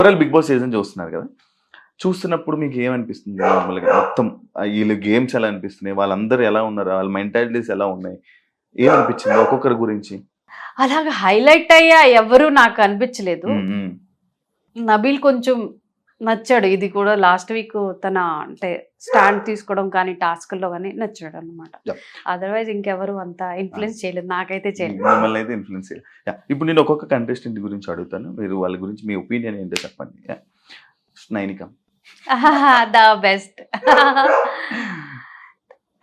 Overall big boss season చూస్తున్నారు కదా, చూస్తున్నప్పుడు మీకు ఏమనిపిస్తుంది నార్మల్గా మొత్తం వీళ్ళు గేమ్స్ ఎలా అనిపిస్తున్నాయి, వాళ్ళందరూ ఎలా ఉన్నారు, వాళ్ళ మెంటాలిటీస్ ఎలా ఉన్నాయి, ఏమనిపించింది ఒక్కొక్కరి గురించి? అలాగా హైలైట్ అయ్యా ఎవరు నాకు అనిపించలేదు. నబీల్ కొంచెం నచ్చాడు. ఇది కూడా లాస్ట్ వీక్ తన అంటే స్టాండ్ తీసుకోవడం కానీ టాస్క్లో కానీ నచ్చాడు అనమాట. అదర్వైజ్ ఇంకెవరు అంత ఇన్ఫ్లుయెన్స్ చేయలేదు, నాకైతే చేయలేదు. మిమ్మల్ని అయితే ఇన్ఫ్లుయెన్స్ చేయలేదు. ఇప్పుడు నేను ఒక్కొక్క కంటెస్టెంట్ గురించి అడుగుతాను, మీరు వాళ్ళ గురించి మీ ఒపీనియన్ ఏంటో చెప్పండి. Nainika the best.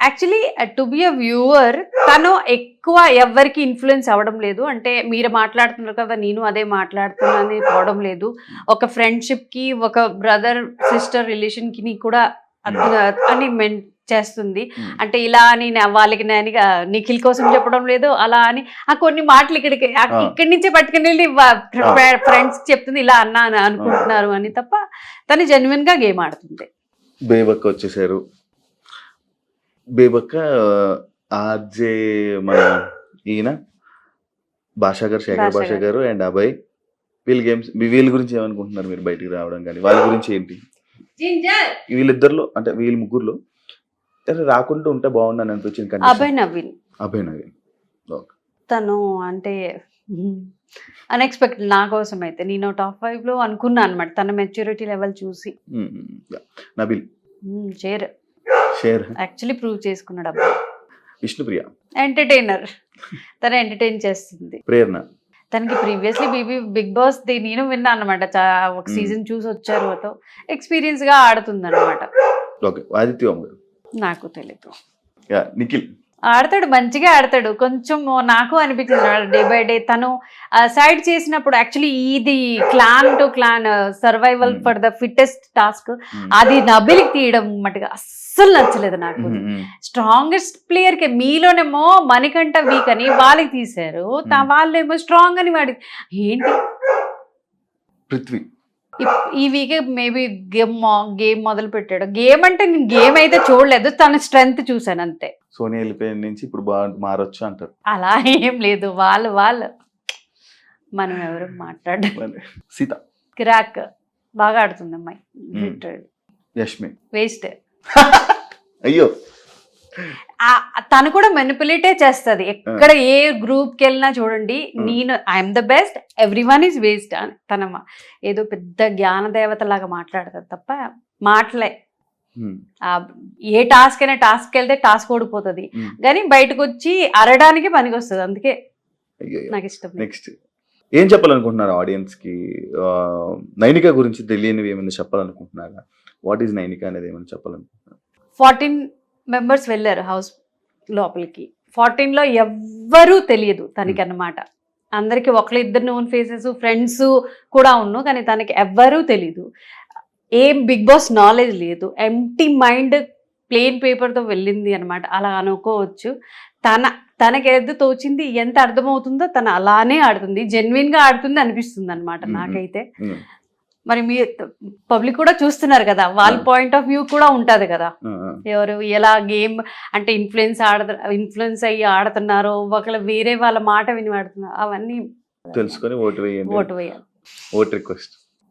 Actually to be a viewer తను ఎక్కువ ఎవరికి ఇన్ఫ్లుయెన్స్ అవ్వడం లేదు. అంటే మీరు మాట్లాడుతున్నారు కదా నేను అదే మాట్లాడుతున్నాను పోవడం లేదు. ఒక ఫ్రెండ్షిప్కి ఒక బ్రదర్ సిస్టర్ రిలేషన్కి కూడా అని చేస్తుంది. అంటే ఇలా అని వాళ్ళకి నేను నిఖిల్ కోసం చెప్పడం లేదు, అలా అని కొన్ని మాటలు ఇక్కడి నుంచే పట్టుకుని వెళ్ళి ఫ్రెండ్స్ చెప్తుంది ఇలా అన్నా అని అనుకుంటున్నారు అని తప్ప తను జెన్యున్ గా గేమ్ ఆడుతుంది. బేబక్క వచ్చేసారు. బేబక్క ఆర్జే మన ఈయన భాషా గారు, శేఖర్ భాషా గారు అండ్ అభయ్, వీళ్ళ గురించి ఏమనుకుంటున్నారు మీరు బయటికి రావడం కానీ వాళ్ళ గురించి ఏంటి? వీళ్ళిద్దరిలో అంటే వీళ్ళ ముగ్గురులో రాకుండా ఉంటే బాగుందని అనిపించింది. అభయ్ నవీన్ తను అంటే అన్ఎక్స్పెక్టెడ్ నా కోసం అయితే. నేను టాప్ 5 లో అనుకున్నాను అనమాట తన మెచ్యూరిటీ లెవెల్ చూసి. నబీల్ షేర్ యాక్చువల్లీ ప్రూవ్ చేసుకున్నాడు అబ్బాయి. విష్ణుప్రియ ఎంటర్టైనర్, తను ఎంటర్టైన్ చేస్తుంది. ప్రేరణ తనకి ప్రీవియస్లీ బిగ్ బాస్ నేను విన్నా అనమాట, ఒక సీజన్ చూసి వచ్చారు, ఎక్స్పీరియన్స్ గా ఆడుతుంది అనమాట. నాకు తెలీదు. నిఖిల్ ఆడతాడు, మంచిగా ఆడతాడు. కొంచెం నాకు అనిపించింది డే బై డే తను సైడ్ చేసినప్పుడు యాక్చువల్లీ ఇది clan to clan survival for the fittest task అది నబిలికి తీయడం మట్టుగా అస్సలు నచ్చలేదు నాకు. స్ట్రాంగెస్ట్ ప్లేయర్ కి మీలోనేమో మణికంఠ వీక్ అని వాళ్ళకి తీశారు, వాళ్ళేమో స్ట్రాంగ్ అని వాడి ఏంటి పృథ్వీ ఈ వీక్ మేబీ గేమ్ మొదలు పెట్టాడు. గేమ్ అంటే నేను గేమ్ అయితే చూడలేదు, తన స్ట్రెంగ్త్ చూసాను అంతే. సోనియా వెళ్ళిపోయిన నుంచి ఇప్పుడు మారొచ్చు అంటారు. అలా ఏం లేదు, వాళ్ళు మనం ఎవరు మాట్లాడాలి. సీత కిరాక్ బాగా ఆడుతుంది అమ్మాయి. యష్మి వేస్ట్. అయ్యో తను కూడా మెనిపులేటే చేస్తుంది. ఎక్కడ ఏ గ్రూప్కి వెళ్ళినా చూడండి నేను I'm the best everyone is waste అని తన ఏదో పెద్ద జ్ఞాన దేవత లాగా మాట్లాడుతుంది తప్ప మాటలే. ఏ టాస్క్ అయినా టాస్క్ వెళ్తే టాస్క్ ఓడిపోతుంది కానీ బయటకు వచ్చి అరడానికి పనికి వస్తుంది. అందుకే నాకు ఇష్టం. నెక్స్ట్ ఏం చెప్పాలనుకుంటున్నారు ఆడియన్స్ కి? నైనిక గురించి తెలియనివి ఏమైనా చెప్పాలనుకుంటున్నారా? వాట్ ఈజ్ నైనిక అనేది ఏమైనా చెప్పాలనుకుంటున్నారు? 14 మెంబర్స్ వెళ్ళారు హౌస్ లోపలికి. 14లో ఎవ్వరూ తెలియదు తనకి అన్నమాట. అందరికి ఒకళ్ళిద్దరు నోన్ ఫేసెస్ ఫ్రెండ్స్ కూడా ఉన్నావు కానీ తనకి ఎవ్వరూ తెలీదు. ఏం బిగ్ బాస్ నాలెడ్జ్ లేదు, ఎంటీ మైండ్ ప్లెయిన్ పేపర్తో వెళ్ళింది అనమాట. అలా అనుకోవచ్చు. తనకి ఏదో తోచింది ఎంత అర్థమవుతుందో తను అలానే ఆడుతుంది, జెన్యున్గా ఆడుతుంది అనిపిస్తుంది అనమాట నాకైతే. మరి మీ పబ్లిక్ కూడా చూస్తున్నారు కదా, వాళ్ళ పాయింట్ ఆఫ్ వ్యూ కూడా ఉంటుంది కదా, ఎవరు ఎలా గేమ్ అంటే ఇన్ఫ్లుయెన్స్ అయ్యి ఆడుతున్నారో, ఒకళ్ళు వేరే వాళ్ళ మాట విని ఆడుతున్నారు, అవన్నీ తెలుసుకొని ఓటు వేయాలి.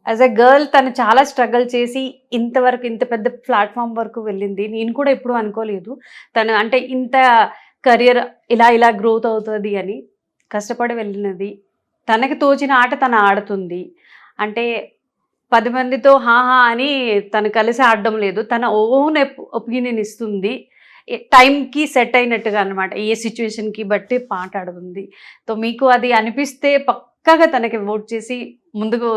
యాజ్ ఎ గర్ల్ తను చాలా స్ట్రగుల్ చేసి ఇంతవరకు ఇంత పెద్ద ప్లాట్ఫామ్ వరకు వెళ్ళింది. నేను కూడా ఎప్పుడు అనుకోలేదు తను అంటే ఇంత కెరియర్ ఇలా గ్రోత్ అవుతుంది అని. కష్టపడి వెళ్ళినది, తనకి తోచిన ఆట తను ఆడుతుంది. అంటే 10 మందితో హాహా అని తను కలిసి ఆడడం లేదు, తన ఓన్ ఒపీనియన్ ఇస్తుంది. టైంకి సెట్ అయినట్టుగా అనమాట, ఏ సిచ్యువేషన్కి బట్టి పాట ఆడుతుంది. సో మీకు అది అనిపిస్తే పక్కాగా తనకి ఓట్ చేసి ముందుకు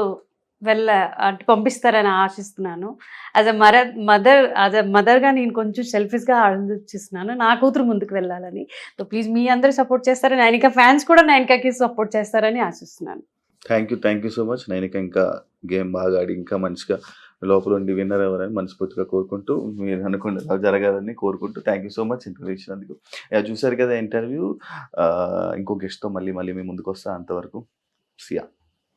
అంటే పంపిస్తారని ఆశిస్తున్నాను. యాజ్ అ మదర్గా నేను కొంచెం సెల్ఫిష్గా ఆలోచిస్తున్నాను నా కూతురు ముందుకు వెళ్ళాలని. సో ప్లీజ్ మీ అందరూ సపోర్ట్ చేస్తారని, నైనిక ఫ్యాన్స్ కూడా నైనికకి సపోర్ట్ చేస్తారని ఆశిస్తున్నాను. Thank you so much. Nainika ఇంకా గేమ్ బాగా ఆడి ఇంకా మంచిగా లోపల ఉండి విన్నర్ అవ్వాలని మనస్ఫూర్తిగా కోరుకుంటూ, మీరు అనుకున్న జరగాలని కోరుకుంటూ thank you so much interview ఇచ్చినందుకు. చూసారు కదా ఇంటర్వ్యూ. ఇంకో గెస్ట్తో మళ్ళీ మీ ముందుకు వస్తా. అంతవరకు సియా.